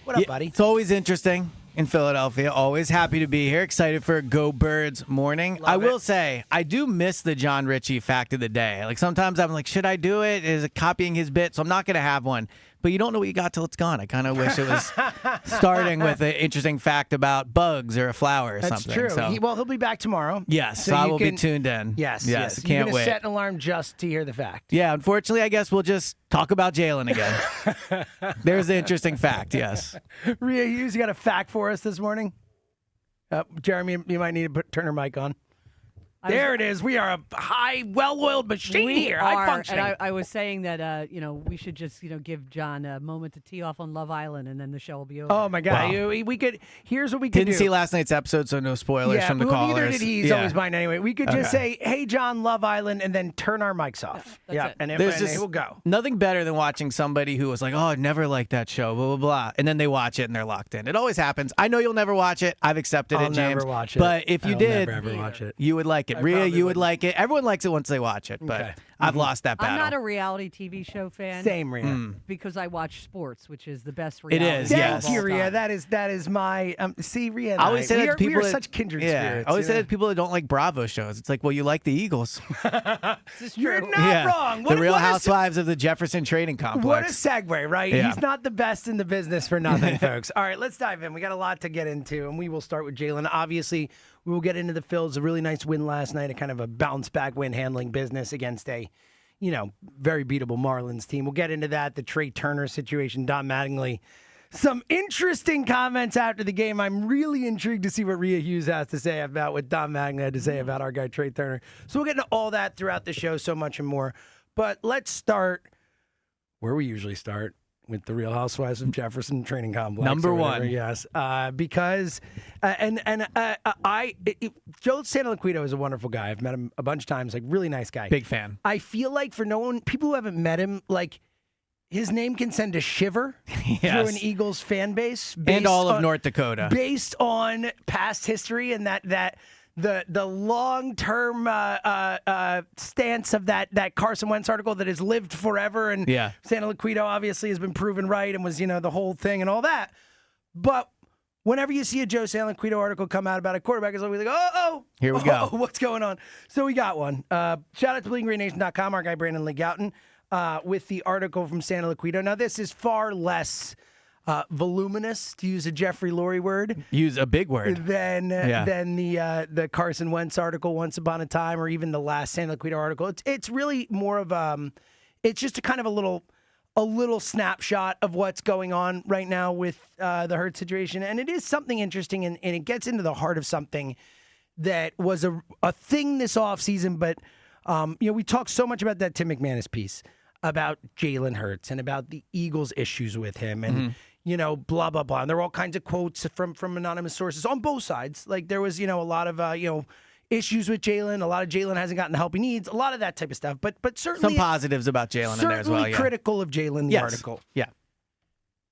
What up, buddy? It's always interesting in Philadelphia. Always happy to be here. Excited for Go Birds morning. I will say, I do miss the John Ritchie fact of the day. Like sometimes I'm like, should I do it? Is it copying his bit? So I'm not going to have one. But you don't know what you got till it's gone. I kind of wish it was starting with an interesting fact about bugs or a flower or That's something. true. So, He'll be back tomorrow. yes, So I you will can- be tuned in. Yes. Yes. You're Can't gonna wait. set an alarm just to hear the fact. Yeah, unfortunately, I guess we'll just talk about Jalen again. There's the interesting fact, yes. Rhea Hughes, you got a fact for us this morning? Jeremy, you might need to turn her mic on. There it is. We are a high, well-oiled machine here. High functioning. And I was saying that we should just give John a moment to tee off on Love Island, and then the show will be over. Oh my God! Wow. We could. Here's what we could Didn't do. see last night's episode, so no spoilers from the callers. Neither did he. He's always mine anyway. We could just Okay. say, "Hey, John, Love Island," and then turn our mics off. That's it. And There's it just will go. nothing better than watching somebody who was like, "Oh, I never liked that show," blah blah blah, and then they watch it and they're locked in. It always happens. I know you'll never watch it. I've accepted I'll it, James. never watch it. But if you I'll did, never ever watch it. you would like it. I Rhea, probably you would wouldn't. like it. Everyone likes it once they watch it, but Okay. I've lost that battle. I'm not a reality TV show fan. Same, Rhea. Because I watch sports, which is the best It reality. is, show yes. of all Thank you, Rhea. time. That is my. See, Rhea. And I always say that to people we are that- such kindred yeah, spirits. I always say yeah. that to people that don't like Bravo shows. It's like, well, you like the Eagles. This is You're true. not wrong. The Real Housewives of the Jefferson Training Complex. What a segue, right? Yeah. He's not the best in the business for nothing, folks. All right, let's dive in. We got a lot to get into, and we will start with Jalen. Obviously, we will get into the Phillies. A really nice win last night, a kind of a bounce back win handling business against a, very beatable Marlins team. We'll get into that, the Trea Turner situation, Don Mattingly. Some interesting comments after the game. I'm really intrigued to see what Rhea Hughes has to say about what Don Mattingly had to say about our guy Trea Turner. So we'll get into all that throughout the show, so much and more. But let's start where we usually start, with the Real Housewives of Jefferson Training Complex. Number or whatever, one. yes. Because, Joe Santoliquito is a wonderful guy. I've met him a bunch of times, like really nice guy. Big fan. I feel like for people who haven't met him, like his name can send a shiver through an Eagles fan base. And all of North Dakota. Based on past history and the long-term stance of that Carson Wentz article that has lived forever, and Santoliquito obviously has been proven right and was, the whole thing and all that. But whenever you see a Joe Santoliquito article come out about a quarterback, it's always like, here we go. What's going on? So we got one. Shout out to BleedingGreenNation.com, our guy Brandon Lee Gouton, with the article from Santoliquito. Now, this is far less voluminous, to use a Jeffrey Lurie word. Use a big word. Than the Carson Wentz article once upon a time, or even the last Santoliquito article. It's really more of it's just a kind of a little snapshot of what's going on right now with the Hurts situation, and it is something interesting, and it gets into the heart of something that was a thing this offseason. But we talked so much about that Tim McManus piece about Jalen Hurts and about the Eagles' issues with him, and blah, blah, blah. And there were all kinds of quotes from anonymous sources on both sides. Like there was, a lot of, issues with Jalen. A lot of Jalen hasn't gotten the help he needs. A lot of that type of stuff. But certainly some positives about Jalen in there as well. Certainly critical of Jalen, the article. Yeah.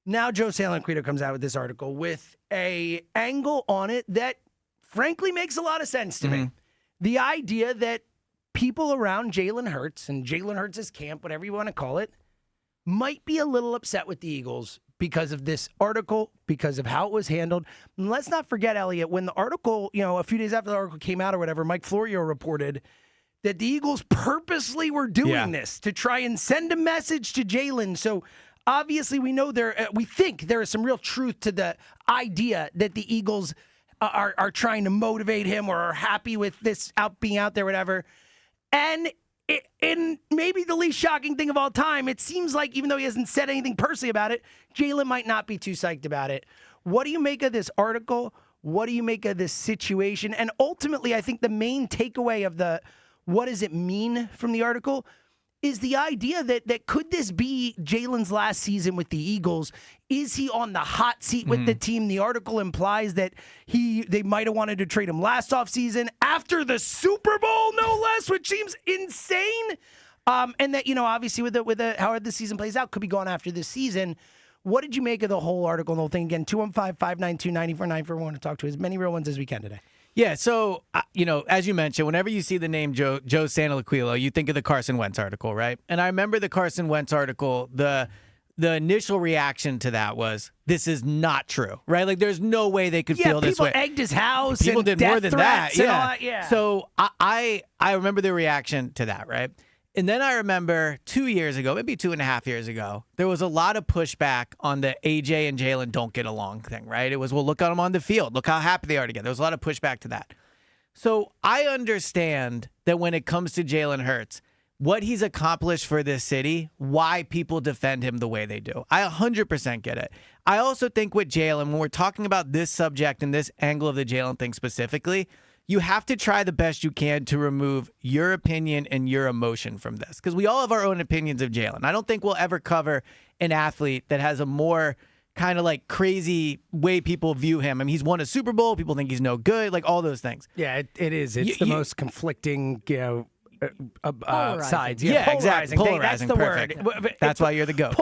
Now Joe Santoliquito comes out with this article with a angle on it that frankly makes a lot of sense to me. The idea that people around Jalen Hurts and Jalen Hurts' camp, whatever you want to call it, might be a little upset with the Eagles because of this article, because of how it was handled. And let's not forget, Elliot, when the article, a few days after the article came out or whatever, Mike Florio reported that the Eagles purposely were doing this to try and send a message to Jalen. So obviously we know we think there is some real truth to the idea that the Eagles are trying to motivate him or are happy with this being out there, whatever. And in maybe the least shocking thing of all time, it seems like even though he hasn't said anything personally about it, Jalen might not be too psyched about it. What do you make of this article? What do you make of this situation? And ultimately, I think the main takeaway of what does it mean from the article is the idea that could this be Jalen's last season with the Eagles? Is he on the hot seat with the team? The article implies that they might have wanted to trade him last offseason after the Super Bowl, no less, which seems insane. And that, obviously with how the season plays out, could be gone after this season. What did you make of the whole article and the whole thing? Again, 215-592-9494. We want to talk to as many real ones as we can today. Yeah, so, as you mentioned, whenever you see the name Joe Santoliquito, you think of the Carson Wentz article, right? And I remember the Carson Wentz article, the the initial reaction to that was, this is not true, right? Like, there's no way they could feel this way. People egged his house. People and did death more than that. threats and all that. Yeah. So I remember the reaction to that, right? And then I remember 2 years ago, maybe 2.5 years ago, there was a lot of pushback on the AJ and Jalen don't get along thing, right? It was, well, look at them on the field. Look how happy they are together. There was a lot of pushback to that. So I understand that when it comes to Jalen Hurts, what he's accomplished for this city, why people defend him the way they do. I 100% get it. I also think with Jalen, when we're talking about this subject and this angle of the Jalen thing specifically, you have to try the best you can to remove your opinion and your emotion from this, because we all have our own opinions of Jalen. I don't think we'll ever cover an athlete that has a more kind of like crazy way people view him. I mean, he's won a Super Bowl. People think he's no good, like all those things. Yeah, it is. It's the most conflicting, sides. Yeah, exactly. Polarizing. That's the perfect. word. That's why you're the GOAT.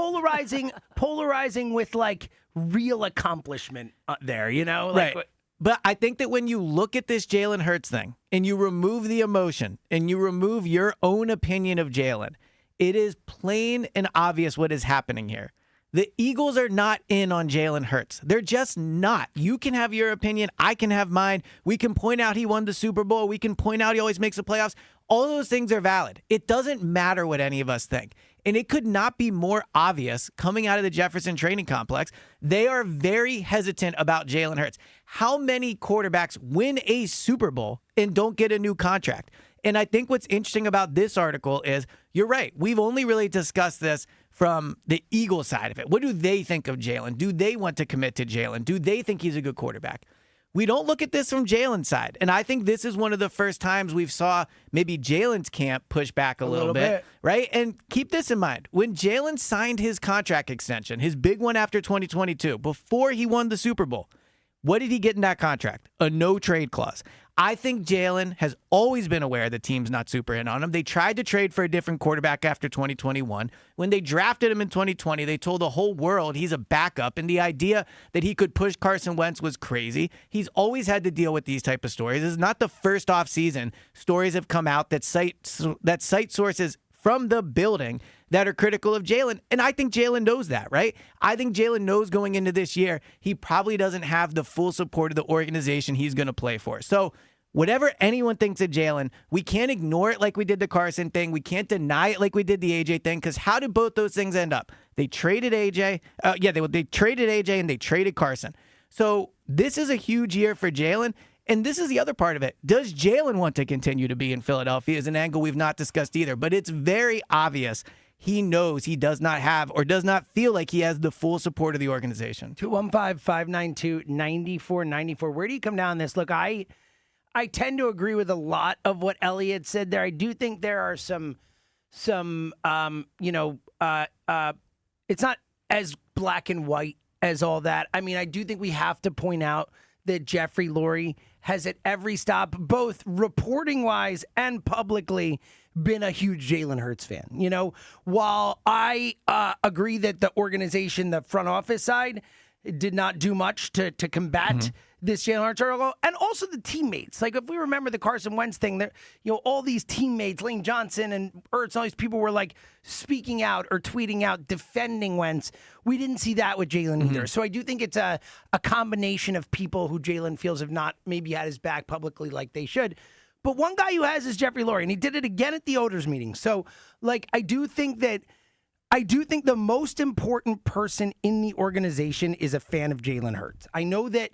Polarizing with like real accomplishment there, Right. But I think that when you look at this Jalen Hurts thing and you remove the emotion and you remove your own opinion of Jalen, it is plain and obvious what is happening here. The Eagles are not in on Jalen Hurts. They're just not. You can have your opinion. I can have mine. We can point out he won the Super Bowl. We can point out he always makes the playoffs. All those things are valid. It doesn't matter what any of us think. And it could not be more obvious coming out of the Jefferson Training Complex. They are very hesitant about Jalen Hurts. How many quarterbacks win a Super Bowl and don't get a new contract? And I think what's interesting about this article is, you're right, we've only really discussed this from the Eagles side of it. What do they think of Jalen? Do they want to commit to Jalen? Do they think he's a good quarterback? We don't look at this from Jalen's side. And I think this is one of the first times we've saw maybe Jalen's camp push back a little bit, right? And keep this in mind. When Jalen signed his contract extension, his big one after 2022, before he won the Super Bowl, what did he get in that contract? A no-trade clause. I think Jalen has always been aware the team's not super in on him. They tried to trade for a different quarterback after 2021. When they drafted him in 2020, they told the whole world he's a backup, and the idea that he could push Carson Wentz was crazy. He's always had to deal with these type of stories. This is not the first offseason stories have come out that cite sources from the building that are critical of Jalen. And I think Jalen knows that, right? I think Jalen knows going into this year, he probably doesn't have the full support of the organization he's going to play for. So whatever anyone thinks of Jalen, we can't ignore it like we did the Carson thing. We can't deny it like we did the AJ thing, because how did both those things end up? They traded AJ. They traded AJ and they traded Carson. So this is a huge year for Jalen. And this is the other part of it. Does Jalen want to continue to be in Philadelphia is an angle we've not discussed either. But it's very obvious he knows he does not have or does not feel like he has the full support of the organization. 215-592-9494. Where do you come down on this? Look, I tend to agree with a lot of what Elliot said there. I do think there are some it's not as black and white as all that. I mean, I do think we have to point out that Jeffrey Lurie has at every stop, both reporting-wise and publicly, been a huge Jalen Hurts fan. While I agree that the organization, the front office side, did not do much to combat this Jalen Hurts article, and also the teammates. Like, if we remember the Carson Wentz thing, there, all these teammates, Lane Johnson and Ertz, all these people were like speaking out or tweeting out, defending Wentz. We didn't see that with Jalen either. So I do think it's a combination of people who Jalen feels have not maybe had his back publicly like they should. But one guy who has is Jeffrey Lurie, and he did it again at the owners' meeting. So, like, I do think the most important person in the organization is a fan of Jalen Hurts. I know that,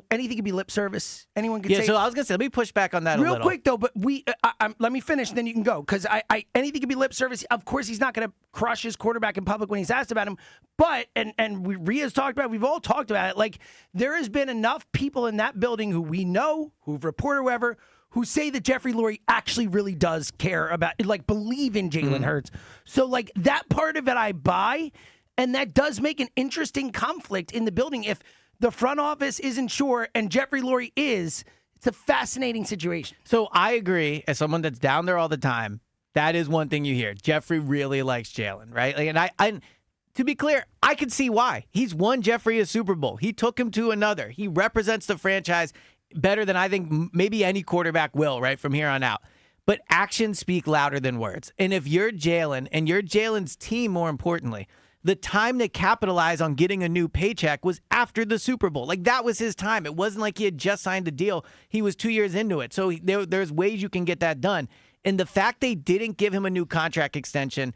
anything can be lip service. Anyone can say. Yeah, so I was going to say, let me push back on that a little. Real quick, though, but let me finish, then you can go. Because anything can be lip service. Of course, he's not going to crush his quarterback in public when he's asked about him. But, Ria's talked about it, we've all talked about it. Like, there has been enough people in that building who we know, who've reported whoever, who say that Jeffrey Lurie actually really does care about, like, believe in Jalen Hurts. So, like, that part of it I buy, and that does make an interesting conflict in the building. If the front office isn't sure and Jeffrey Lurie is, it's a fascinating situation. So I agree, as someone that's down there all the time, that is one thing you hear. Jeffrey really likes Jalen, right? Like, and I to be clear, I can see why. He's won Jeffrey a Super Bowl. He took him to another. He represents the franchise better than I think maybe any quarterback will, right, from here on out. But actions speak louder than words. And if you're Jalen and you're Jalen's team, more importantly, the time to capitalize on getting a new paycheck was after the Super Bowl. Like, that was his time. It wasn't like he had just signed a deal. He was 2 years into it. So there's ways you can get that done. And the fact they didn't give him a new contract extension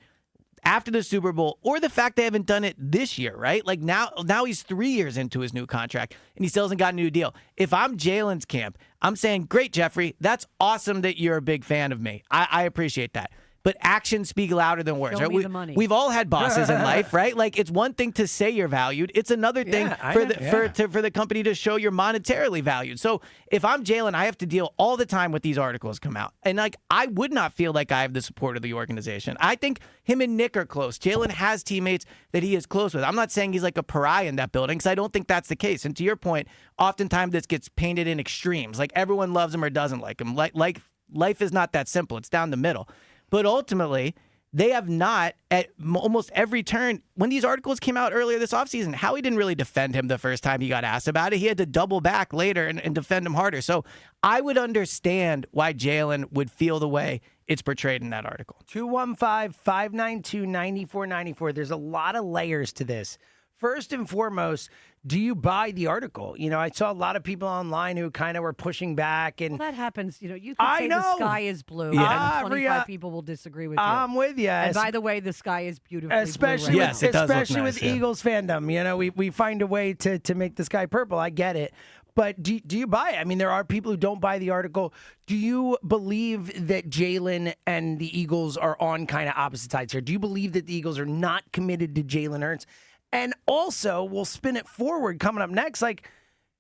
after the Super Bowl, or the fact they haven't done it this year, right? Like, now he's 3 years into his new contract, and he still hasn't got a new deal. If I'm Jalen's camp, I'm saying, great, Jeffrey, that's awesome that you're a big fan of me. I appreciate that. But actions speak louder than words. Show Right? me the money. We've all had bosses in life, right? Like, it's one thing to say you're valued. It's another thing for the company to show you're monetarily valued. So if I'm Jalen, I have to deal all the time with these articles come out. And, like, I would not feel like I have the support of the organization. I think him and Nick are close. Jalen has teammates that he is close with. I'm not saying he's like a pariah in that building, because I don't think that's the case. And to your point, oftentimes this gets painted in extremes. Like, everyone loves him or doesn't like him. Like life is not that simple. It's down the middle. But ultimately, they have not, at almost every turn, when these articles came out earlier this offseason, Howie didn't really defend him the first time he got asked about it. He had to double back later and defend him harder. So I would understand why Jalen would feel the way it's portrayed in that article. 215-592-9494. There's a lot of layers to this. First and foremost, do you buy the article? You know, I saw a lot of people online who kind of were pushing back. And Well, that happens. You know, you can say the sky is blue, and 25 people will disagree with you. I'm with you. And by the way, the sky is beautifully Especially blue. Yes, it does look especially nice, with yeah. Eagles fandom. You know, we find a way to make the sky purple. I get it. But do you buy it? I mean, there are people who don't buy the article. Do you believe that Jalen and the Eagles are on kind of opposite sides here? Do you believe that the Eagles are not committed to Jalen Hurts? And also, we'll spin it forward coming up next. Like,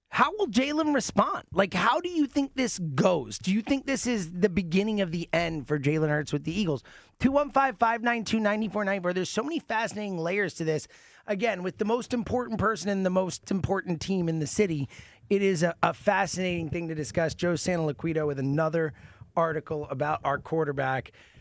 how will Jalen respond? Like, how do you think this goes? Do you think this is the beginning of the end for Jalen Hurts with the Eagles? 215-592-9494. There's so many fascinating layers to this. Again, with the most important person and the most important team in the city, it is a fascinating thing to discuss. Joe Santoliquito with another article about our quarterback.